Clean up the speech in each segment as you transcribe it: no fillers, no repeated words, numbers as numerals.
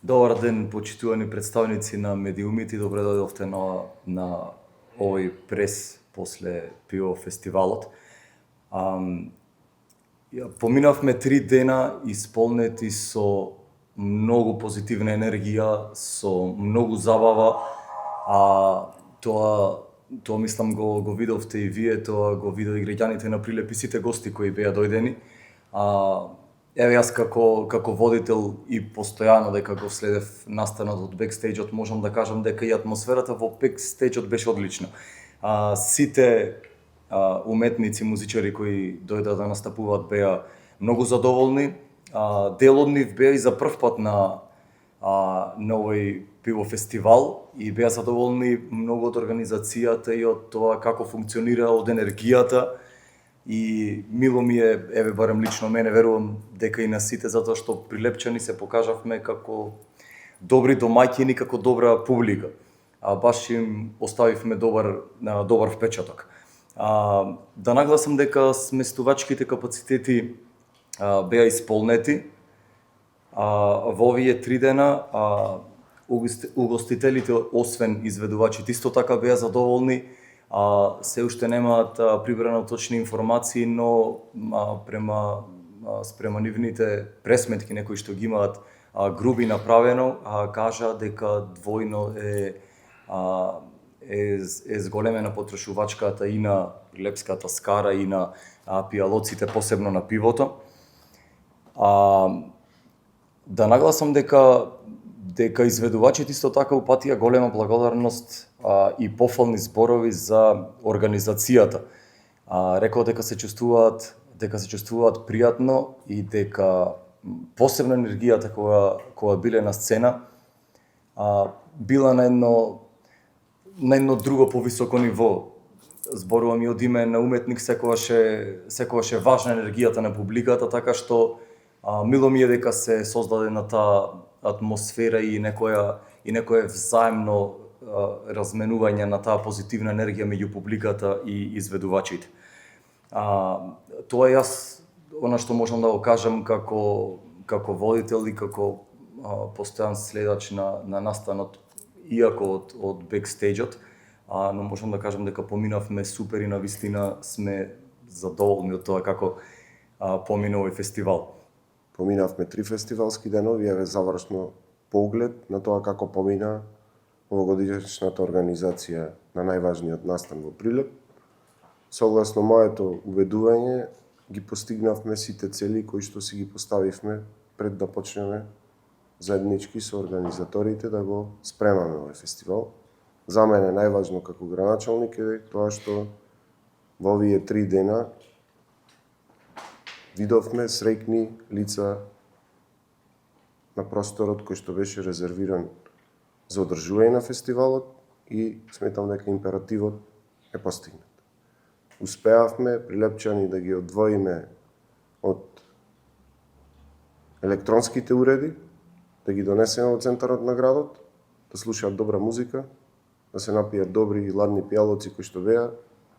Добар ден, почитувани представници на медиумите, добре дојдовте на овој прес после пиво фестивалот. Поминавме 3 дена исполнети со многу позитивна енергија, со многу забава, тоа мислам го видовте и вие, тоа го видоа и граѓаните на Прилеп и сите гости кои беа дојдени. Еве јас како водител и постојано дека го следев настанот од бекстејџот, можам да кажам дека и атмосферата во бекстејџот беше одлична. Сите уметници, музичари кои дојдоа да настапуваат беа многу задоволни. Дел од нив беа и за прв пат на овој пиво фестивал и беа задоволни многу од организацијата и од тоа како функционира, од енергијата. И мило ми е, еве барем лично мене, верувам дека и на сите, затоа што прилепчани се покажавме како добри домаќини, како добра публика. Баш им оставивме добар впечаток. Да нагласам дека сместувачките капацитети беа исполнети. Во овие 3 дена угостителите, освен изведувачите, исто така беа задоволни. Се уште немаат прибрано точни информации, но спрема нивните пресметки, некои што ги имаат груби направено, кажа дека двојно е зголемена потрошувачката и на прилепската скара и на пијалоците, посебно на пивото. Да нагласам дека изведувачите исто така упатија голема благодарност и пофални зборови за организацијата. Рекол дека се чувствуваат пријатно и дека посебно енергијата кога биле на сцена била на едно друго повисоко ниво. Зборувам и од име на уметник, секогаш е важна енергијата на публиката, така што мило ми е дека се создаде на таа атмосфера и некое взаемно разменување на таа позитивна енергија меѓу публиката и изведувачите. Тоа е она што можам да го кажам како водител и како постојан следач на настанот, иако од бекстејџот, но можам да кажам дека поминавме супер и навистина сме задоволни од тоа како помина овој фестивал. Поминавме 3 фестивалски денови, еве завршно поглед на тоа како помина овогодишната организација на најважниот настан во Прилеп. Согласно моето убедување, ги постигнавме сите цели кои што си ги поставивме пред да почнеме заеднички со организаторите да го спремаме овој фестивал. За мене најважно како граначалник е тоа што во овие 3 дена видовме среќни лица на просторот кој што беше резервиран за одржување на фестивалот и сметам дека императивот е постигнат. Успеавме прилепчани да ги одвоиме од електронските уреди, да ги донесеме во центарот на градот, да слушаат добра музика, да се напијат добри и ладни пијалоци кои што беа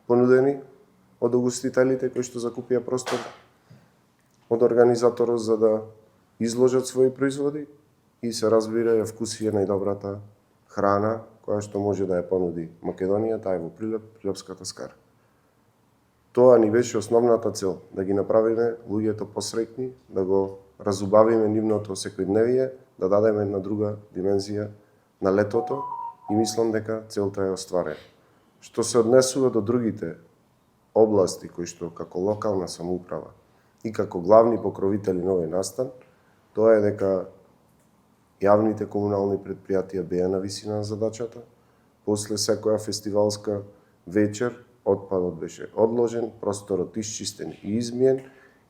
понудени од угостителите кои што закупија простор од организаторот за да изложат своји производи и се разбира ја вкусија најдобрата храна која што може да ја понуди Македонија, таа е во Прилеп, Прилепската скара. Тоа ни беше основната цел, да ги направиме луѓето посреќни, да го разубавиме нивното секојдневие, да дадеме една друга димензија на летото и мислам дека целта е остварена. Што се однесува до другите области кои што како локална самоуправа и како главни покровители на овој настан, тоа е дека јавните комунални предпријатија беа на висина на задачата. После секоја фестивалска вечер отпадот беше одложен, просторот исчистен и измиен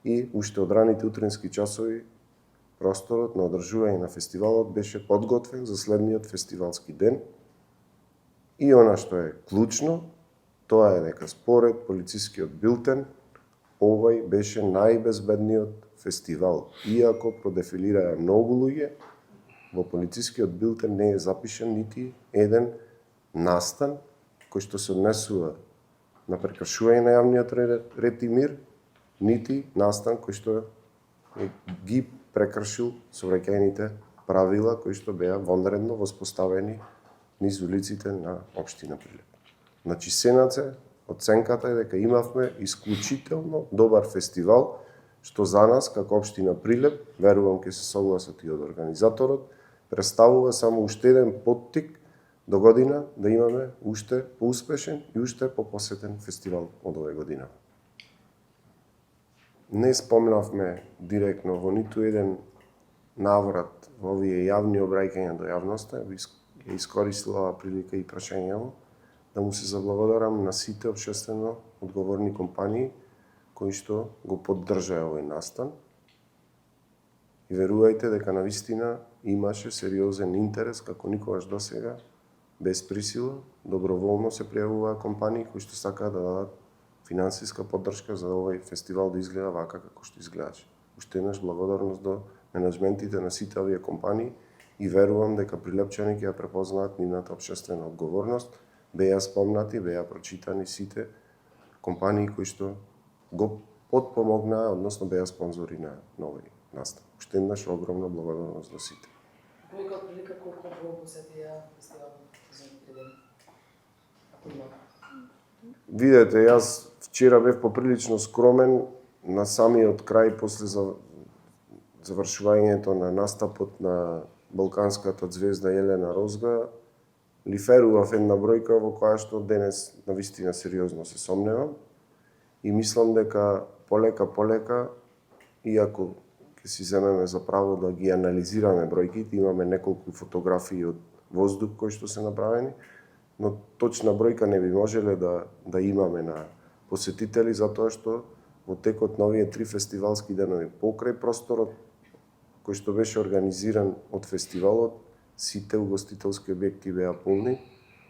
и уште од раните утрински часови просторот на одржување на фестивалот беше подготвен за следниот фестивалски ден. И она што е клучно, тоа е дека според полицискиот билтен, овој беше најбезбедниот фестивал. Иако продефилираа многу луѓе, во полицискиот билтен не е запишан нити еден настан кој што се однесува на прекршување на јавниот ред и мир, нити настан кој што ги прекршил сообраќајните правила кои што беа вонредно воспоставени низ улиците на општина Прилеп. Значи сенаце, оценката е дека имавме исклучително добар фестивал, што за нас како општина Прилеп, верувам ќе се согласат и од организаторот, представува само уште еден поттик до година да имаме уште поуспешен и уште попосетен фестивал од оваа година. Не спомнавме директно во ниту еден наврат во овие јавни обраќања до јавноста, ја искористила оваа прилика и прашањево, да му се заблагодарам на сите општествено одговорни компании кои што го поддржаа овој настан. И верувајте дека навистина имаше сериозен интерес како никогаш досега, без присила, доброволно се пријавуваа компании кои што сакаат да дадат финансиска поддршка за овој фестивал да изгледа вака како што изгледаше. Уште еднаш благодарност до менеджментите на сите овие компании и верувам дека прилепчани ќе ја препознаат нивната општествена одговорност. Беа спомнати, беа прочитани сите компании кои што го подпомогнаа, односно беа спонзори на овој настан. Уште еднаш огромна благодарност до сите. Бројка од прилика колку го посетија фестивалот за 3 дена? Ако има. Видете, јас вчера бев поприлично скромен на самиот крај после завршувањето на настапот на балканската ѕвезда Елена Розга. Лиферував една бројка во која што денес навистина сериозно се сомневам и мислам дека полека, иако ќе си земеме за право да ги анализираме бројките, имаме неколку фотографии од воздух кои што се направени, но точна бројка не би можеле да имаме на посетители, затоа што во текот на овие 3 фестивалски денови покрај просторот кој што беше организиран од фестивалот, сите угостителски објекти беа полни,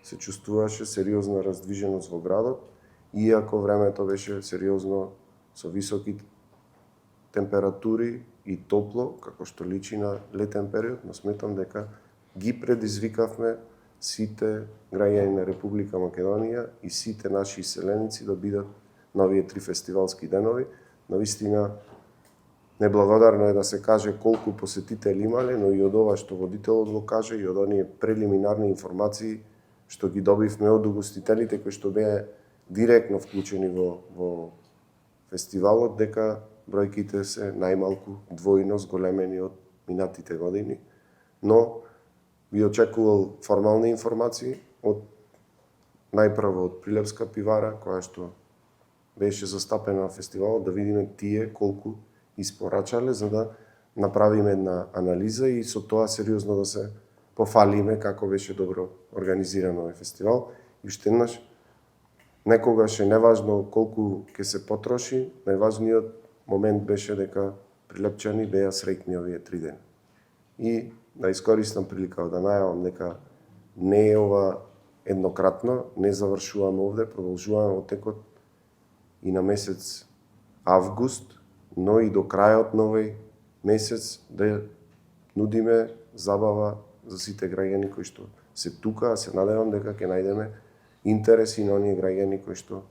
се чувствуваше сериозна раздвиженост во градот, иако времето беше сериозно со високи температури и топло, како што личи на летен период, но сметам дека ги предизвикавме сите граѓани на Република Македонија и сите наши иселеници да бидат на овие 3 фестивалски денови. Навистина, неблагодарно е да се каже колку посетители имале, но и од ова што водителот го каже и од оние прелиминарни информации што ги добивме од угостителите кои што беа директно вклучени во фестивалот, дека бројките се најмалку двојно зголемени од минатите години, но би очекувал формални информации од најпрво од Прилепска пивара, која што беше застапена на фестивалот, да видиме тие колку испорачале, за да направиме една анализа и со тоа сериозно да се пофалиме како беше добро организиран овој фестивал. И уште еднаш, некогаш е неважно колку ќе се потроши, најважниот момент беше дека прилепчани беа среќни овие 3 дена. И да искористам прилика да најавам дека не е ова еднократно, не завршуваме овде, продолжуваме во текот и на месец август, но и до крајот на овој месец да нудиме забава за сите граѓани кои што се тука, а се надевам дека ќе најдеме интереси на оние граѓани кои што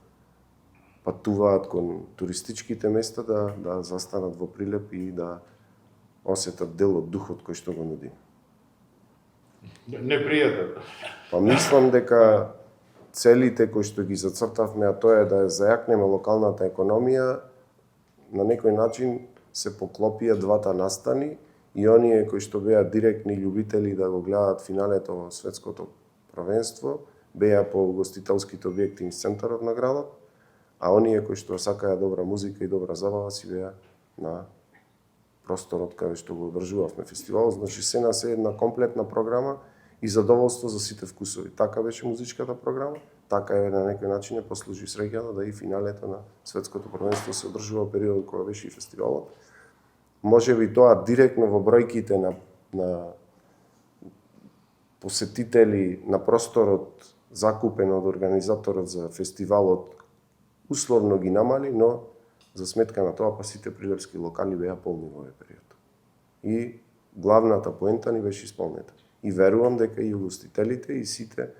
патуваат кон туристичките места да застанат во Прилеп и да осетат дел од духот кој што го нуди. Непријатно. Па мислам дека целите кои што ги зацртавме, а тоа е да зајакнеме локалната економија, на некој начин се поклопија двата настани и оние кои што беа директни љубители да го гледаат финалето во светското првенство, беа по угостителските објекти низ центарот на градот, а оние кои што сакаја добра музика и добра забава си беа на просторот каде што го одржувавме фестивалот. Значи се на се една комплетна програма и задоволство за сите вкусови. Така беше музичката програма, така е на некој начин послужи среќата да и финалето на светското првенство се одржува периодот кога беше и фестивалот. Може би тоа директно во бројките на посетители на просторот закупен од организаторот за фестивалот условно ги намали, но за сметка на тоа па сите прилепски локали беа полни во овој период. И главната поента ни беше исполнета. И верувам дека и угостителите и сите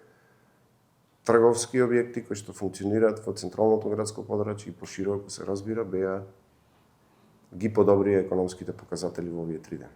трговски објекти кои што функционираат во централното градско подрачје и пошироко се разбира, ги подобрија економските показатели во овие 3 дена.